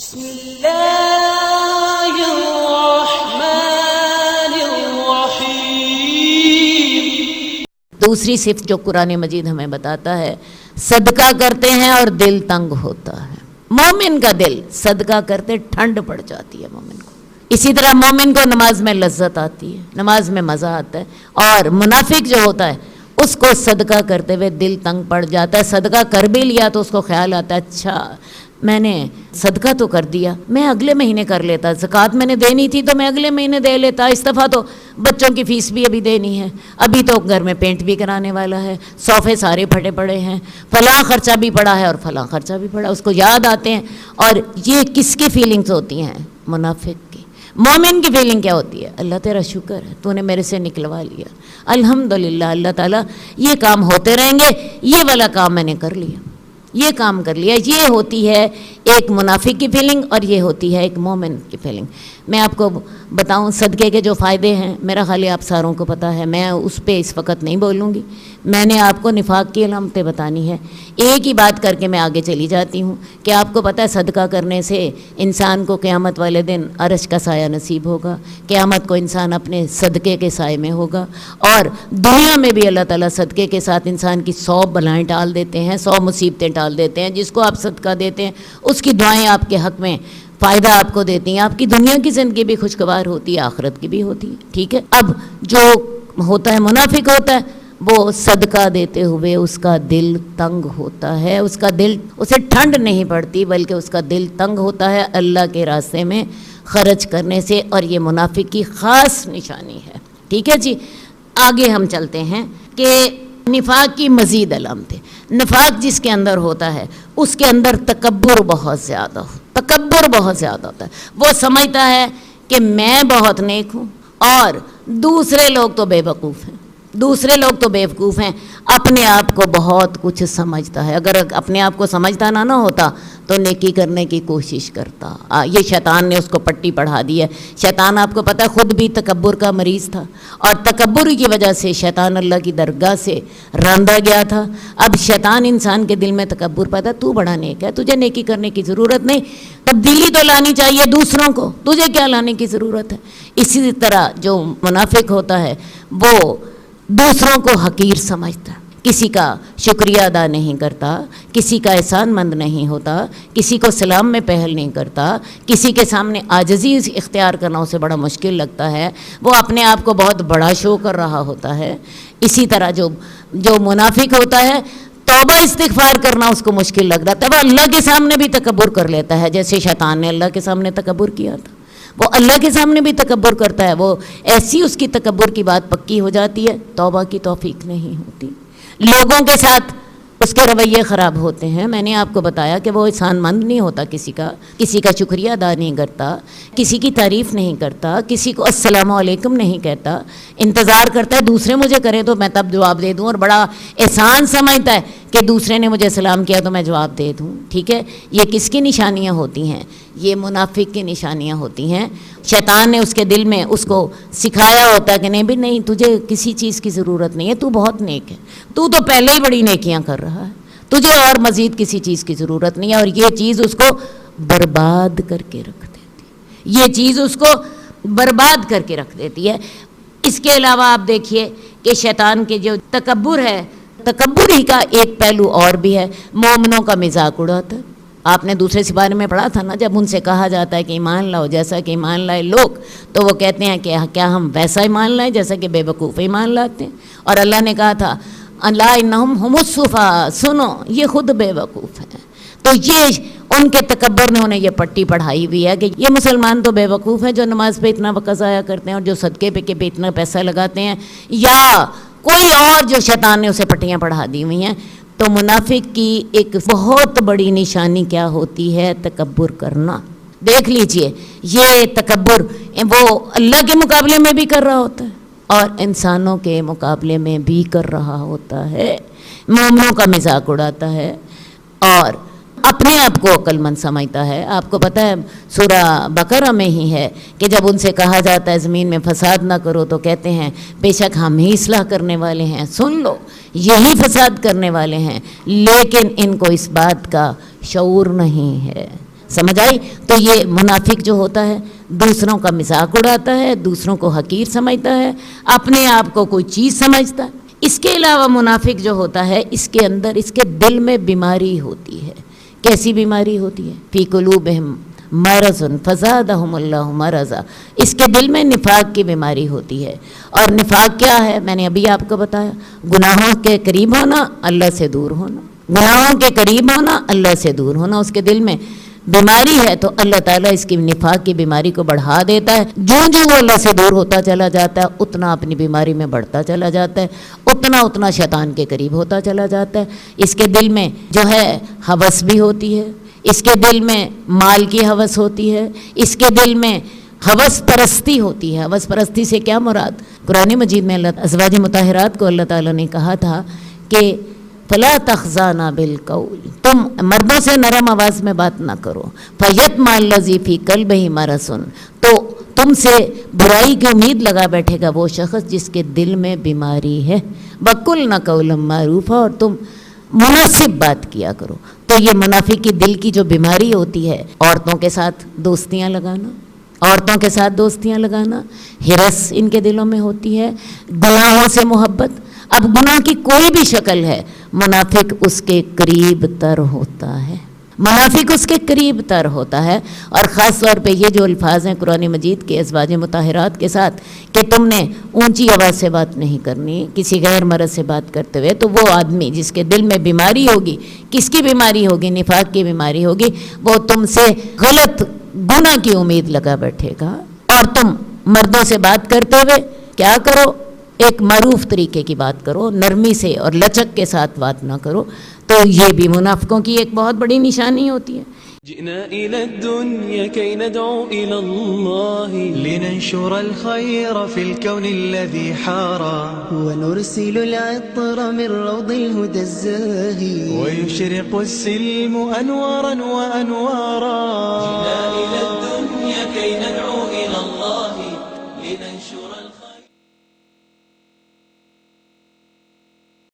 بسم اللہ الرحمن الرحیم۔ دوسری صفت جو قرآن مجید ہمیں بتاتا ہے، صدقہ کرتے ہیں اور دل تنگ ہوتا ہے۔ مومن کا دل صدقہ کرتے ٹھنڈ پڑ جاتی ہے مومن کو۔ اسی طرح مومن کو نماز میں لذت آتی ہے، نماز میں مزہ آتا ہے، اور منافق جو ہوتا ہے اس کو صدقہ کرتے ہوئے دل تنگ پڑ جاتا ہے۔ صدقہ کر بھی لیا تو اس کو خیال آتا ہے اچھا میں نے صدقہ تو کر دیا، میں اگلے مہینے کر لیتا، زکوٰۃ میں نے دینی تھی تو میں اگلے مہینے دے لیتا، اس دفعہ تو بچوں کی فیس بھی ابھی دینی ہے، ابھی تو گھر میں پینٹ بھی کرانے والا ہے، صوفے سارے پھٹے پڑے ہیں، فلاں خرچہ بھی پڑا ہے اور فلاں خرچہ بھی پڑا، اس کو یاد آتے ہیں۔ اور یہ کس کی فیلنگز ہوتی ہیں؟ منافق کی۔ مومن کی فیلنگ کیا ہوتی ہے؟ اللہ تیرا شکر ہے، تو نے میرے سے نکلوا لیا، الحمدللہ، اللہ تعالیٰ یہ کام ہوتے رہیں گے، یہ والا کام میں نے کر لیا، یہ کام کر لیا۔ یہ ہوتی ہے ایک منافق کی فیلنگ اور یہ ہوتی ہے ایک مومن کی فیلنگ۔ میں آپ کو بتاؤں صدقے کے جو فائدے ہیں، میرا خیال ہے آپ ساروں کو پتہ ہے، میں اس پہ اس وقت نہیں بولوں گی، میں نے آپ کو نفاق کی علامتیں بتانی ہے۔ ایک ہی بات کر کے میں آگے چلی جاتی ہوں کہ آپ کو پتہ ہے صدقہ کرنے سے انسان کو قیامت والے دن عرش کا سایہ نصیب ہوگا، قیامت کو انسان اپنے صدقے کے سائے میں ہوگا، اور دنیا میں بھی اللہ تعالیٰ صدقے کے ساتھ انسان کی 100 بلائیں ٹال دیتے ہیں، 100 مصیبتیں ٹال دیتے ہیں۔ جس کو آپ صدقہ دیتے ہیں اس کی دعائیں آپ کے حق میں فائدہ آپ کو دیتی ہیں، آپ کی دنیا کی زندگی بھی خوشگوار ہوتی ہے، آخرت کی بھی ہوتی ہے، ٹھیک ہے۔ اب جو ہوتا ہے منافق ہوتا ہے، وہ صدقہ دیتے ہوئے اس کا دل تنگ ہوتا ہے، اس کا دل، اسے ٹھنڈ نہیں پڑتی بلکہ اس کا دل تنگ ہوتا ہے اللہ کے راستے میں خرچ کرنے سے، اور یہ منافق کی خاص نشانی ہے، ٹھیک ہے جی۔ آگے ہم چلتے ہیں کہ نفاق کی مزید علامتیں۔ نفاق جس کے اندر ہوتا ہے اس کے اندر تکبر بہت زیادہ ہوتا ہے۔ وہ سمجھتا ہے کہ میں بہت نیک ہوں اور دوسرے لوگ تو بے وقوف ہیں، اپنے آپ کو بہت کچھ سمجھتا ہے۔ اگر اپنے آپ کو سمجھتا نہ ہوتا تو نیکی کرنے کی کوشش کرتا۔ یہ شیطان نے اس کو پٹی پڑھا دی ہے۔ شیطان آپ کو پتہ ہے خود بھی تکبر کا مریض تھا، اور تکبر کی وجہ سے شیطان اللہ کی درگاہ سے راندا گیا تھا۔ اب شیطان انسان کے دل میں تکبر پیدا، تو بڑا نیک ہے، تجھے نیکی کرنے کی ضرورت نہیں، تبدیلی تو لانی چاہیے دوسروں کو، تجھے کیا لانے کی ضرورت ہے۔ اسی طرح جو منافق ہوتا ہے وہ دوسروں کو حقیر سمجھتا، کسی کا شکریہ ادا نہیں کرتا، کسی کا احسان مند نہیں ہوتا، کسی کو سلام میں پہل نہیں کرتا، کسی کے سامنے عاجزی اختیار کرنا اسے بڑا مشکل لگتا ہے، وہ اپنے آپ کو بہت بڑا شو کر رہا ہوتا ہے۔ اسی طرح جو منافق ہوتا ہے توبہ استغفار کرنا اس کو مشکل لگ رہا تھا، وہ اللہ کے سامنے بھی تکبر کر لیتا ہے، جیسے شیطان نے اللہ کے سامنے تکبر کیا تھا، وہ اللہ کے سامنے بھی تکبر کرتا ہے۔ وہ ایسی اس کی تکبر کی بات پکی ہو جاتی ہے، توبہ کی توفیق نہیں ہوتی۔ لوگوں کے ساتھ اس کے رویے خراب ہوتے ہیں۔ میں نے آپ کو بتایا کہ وہ احسان مند نہیں ہوتا، کسی کا شکریہ ادا نہیں کرتا، کسی کی تعریف نہیں کرتا، کسی کو السلام علیکم نہیں کہتا، انتظار کرتا ہے دوسرے مجھے کریں تو میں تب جواب دے دوں، اور بڑا احسان سمجھتا ہے کہ دوسرے نے مجھے سلام کیا تو میں جواب دے دوں، ٹھیک ہے۔ یہ کس کی نشانیاں ہوتی ہیں؟ یہ منافق کی نشانیاں ہوتی ہیں۔ شیطان نے اس کے دل میں اس کو سکھایا ہوتا ہے کہ نہیں بھی نہیں، تجھے کسی چیز کی ضرورت نہیں ہے، تو بہت نیک ہے، تو پہلے ہی بڑی نیکیاں کر رہا ہے، تجھے اور مزید کسی چیز کی ضرورت نہیں ہے، اور یہ چیز اس کو برباد کر کے رکھ دیتی ہے، اس کے علاوہ آپ دیکھیے کہ شیطان کے جو تکبر ہے، تکبر ہی کا ایک پہلو اور بھی ہے، مومنوں کا مذاق اڑاتا ہے۔ آپ نے دوسرے سپارے میں پڑھا تھا نا، جب ان سے کہا جاتا ہے کہ ایمان لاؤ جیسا کہ ایمان لائے لوگ، تو وہ کہتے ہیں کہ کیا ہم ویسا ایمان لائیں جیسا کہ بے وقوف ایمان لاتے ہیں، اور اللہ نے کہا تھا الا انہم ہم السفہاء، سنو یہ خود بے وقوف ہیں۔ تو یہ ان کے تکبر نے انہیں یہ پٹی پڑھائی ہوئی ہے کہ یہ مسلمان تو بے وقوف ہیں جو نماز پہ اتنا وقت ضائع کرتے ہیں اور جو صدقے پہ اتنا پیسہ لگاتے ہیں، یا کوئی اور جو شیطان نے اسے پٹیاں پڑھا دی ہوئی ہیں۔ تو منافق کی ایک بہت بڑی نشانی کیا ہوتی ہے؟ تکبر کرنا۔ دیکھ لیجئے یہ تکبر وہ اللہ کے مقابلے میں بھی کر رہا ہوتا ہے اور انسانوں کے مقابلے میں بھی کر رہا ہوتا ہے، مومنوں کا مذاق اڑاتا ہے اور اپنے آپ کو عقل مند سمجھتا ہے۔ آپ کو پتہ ہے سورہ بقرہ میں ہی ہے کہ جب ان سے کہا جاتا ہے زمین میں فساد نہ کرو تو کہتے ہیں بے شک ہم ہی اصلاح کرنے والے ہیں، سن لو یہی فساد کرنے والے ہیں، لیکن ان کو اس بات کا شعور نہیں ہے۔ سمجھ آئی؟ تو یہ منافق جو ہوتا ہے دوسروں کا مذاق اڑاتا ہے، دوسروں کو حقیر سمجھتا ہے، اپنے آپ کو کوئی چیز سمجھتا ہے۔ اس کے علاوہ منافق جو ہوتا ہے اس کے اندر اس کے دل میں بیماری ہوتی ہے۔ کیسی بیماری ہوتی ہے؟ فی قلوبہم مرض فزادہم اللہ مرضا، اس کے دل میں نفاق کی بیماری ہوتی ہے۔ اور نفاق کیا ہے؟ میں نے ابھی آپ کو بتایا، گناہوں کے قریب ہونا، اللہ سے دور ہونا، گناہوں کے قریب ہونا، اللہ سے دور ہونا۔ اس کے دل میں بیماری ہے تو اللہ تعالیٰ اس کی نفاق کی بیماری کو بڑھا دیتا ہے۔ جو وہ اللہ سے دور ہوتا چلا جاتا ہے اتنا اپنی بیماری میں بڑھتا چلا جاتا ہے، اتنا شیطان کے قریب ہوتا چلا جاتا ہے۔ اس کے دل میں جو ہے ہوس بھی ہوتی ہے، اس کے دل میں مال کی ہوس ہوتی ہے، اس کے دل میں ہوس پرستی ہوتی ہے۔ ہوس پرستی سے کیا مراد؟ قرآن مجید میں اللہ ازواج مطہرات کو اللہ تعالیٰ نے کہا تھا کہ فلا تخضعن بالقول، تم مردوں سے نرم آواز میں بات نہ کرو، فیطمع الذی فی قلبہ مرض، تو تم سے برائی کی امید لگا بیٹھے گا وہ شخص جس کے دل میں بیماری ہے۔ وقلن قولا معروفا، اور تم مناسب بات کیا کرو۔ تو یہ منافق کی دل کی جو بیماری ہوتی ہے، عورتوں کے ساتھ دوستیاں لگانا، ہرس ان کے دلوں میں ہوتی ہے، گناہوں سے محبت۔ اب گناہ کی کوئی بھی شکل ہے، منافق اس کے قریب تر ہوتا ہے۔ اور خاص طور پہ یہ جو الفاظ ہیں قرآن مجید کے ازواج مطہرات کے ساتھ کہ تم نے اونچی آواز سے بات نہیں کرنی کسی غیر مرد سے بات کرتے ہوئے، تو وہ آدمی جس کے دل میں بیماری ہوگی، کس کی بیماری ہوگی؟ نفاق کی بیماری ہوگی، وہ تم سے غلط گناہ کی امید لگا بیٹھے گا۔ اور تم مردوں سے بات کرتے ہوئے کیا کرو؟ ایک معروف طریقے کی بات کرو، نرمی سے اور لچک کے ساتھ بات نہ کرو۔ تو یہ بھی منافقوں کی ایک بہت بڑی نشانی ہوتی ہے۔ جئنا إلى الدنيا كي ندعو إلى الله لننشر الخير في الكون الذي حارى ونرسل العطر من روض الهدى الزاهي ويشرق السلم أنوارا وأنوارا. جئنا إلى الدنيا كي ندعو إلى